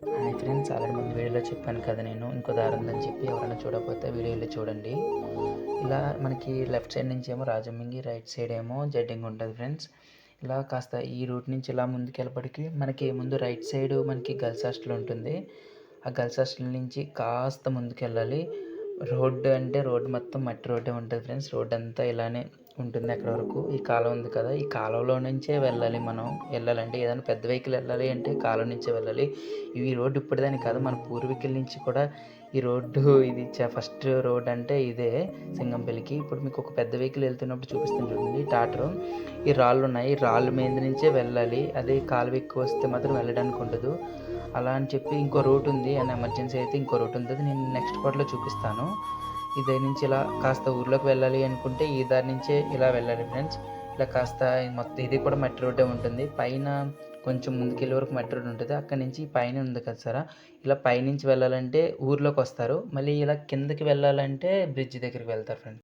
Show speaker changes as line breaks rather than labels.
Hi friends, already ముందు వీడియోలో చెప్పాను కదా, నేను ఇంకో దారి ఉందని చెప్పి. ఎవరైనా చూడకపోతే వీడియోలో చూడండి. ఇలా మనకి లెఫ్ట్ సైడ్ నుంచి ఏమో రాజమండ్రి, రైట్ సైడ్ ఏమో జడ్డింగ్ ఉంటుంది ఫ్రెండ్స్. ఇలా కాస్త ఈ రూట్ నుంచి ఇలా ముందుకెళ్ళప్పటికి మనకి ముందు రైట్ సైడ్ మనకి గర్ల్స్ హాస్టల్ ఉంటుంది. ఆ గర్ల్స్ హాస్టల్ నుంచి కాస్త ముందుకెళ్ళాలి. రోడ్డు అంటే రోడ్డు మొత్తం మట్టి రోడ్డే ఉంటుంది ఫ్రెండ్స్. రోడ్డు అంతా ఇలానే ఉంటుంది అక్కడ వరకు. ఈ కాలువ ఉంది కదా, ఈ కాలువలో నుంచే వెళ్ళాలి. మనం వెళ్ళాలంటే ఏదైనా పెద్ద వెహికల్ వెళ్ళాలి అంటే కాలువ నుంచే వెళ్ళాలి. ఈ రోడ్డు ఇప్పటిదాని కాదు, మన పూర్వీకుల నుంచి కూడా ఈ రోడ్డు ఇది ఫస్ట్ రోడ్ అంటే ఇదే సింగంపల్లికి. ఇప్పుడు మీకు ఒక పెద్ద వెహికల్ వెళ్తున్నప్పుడు చూపిస్తాను చూడండి, టాటరు. ఈ రాళ్ళు ఉన్నాయి, ఈ రాళ్ళ మీద నుంచే వెళ్ళాలి. అదే కాలువ ఎక్కువ వస్తే మాత్రం వెళ్ళడానికి ఉండదు. అలా అని చెప్పి ఇంకో రూట్ ఉంది, అండ్ ఎమర్జెన్సీ అయితే ఇంకో రూట్ ఉంటుంది. నేను నెక్స్ట్ పార్ట్లో చూపిస్తాను. ఇదే నుంచి ఇలా కాస్త ఊర్లోకి వెళ్ళాలి అనుకుంటే ఈ దారి నుంచే ఇలా వెళ్ళాలి ఫ్రెండ్స్. ఇలా కాస్త మొత్తం ఇది కూడా మట్టి రోడ్డే ఉంటుంది. పైన కొంచెం ముందుకెళ్ళే వరకు మట్టి రోడ్డు ఉంటుంది. అక్కడి నుంచి పైన ఉంది కదా సార్, ఇలా పైనుంచి వెళ్ళాలంటే ఊర్లోకి వస్తారు. మళ్ళీ ఇలా కిందకి వెళ్ళాలంటే బ్రిడ్జ్ దగ్గరికి వెళ్తారు ఫ్రెండ్స్.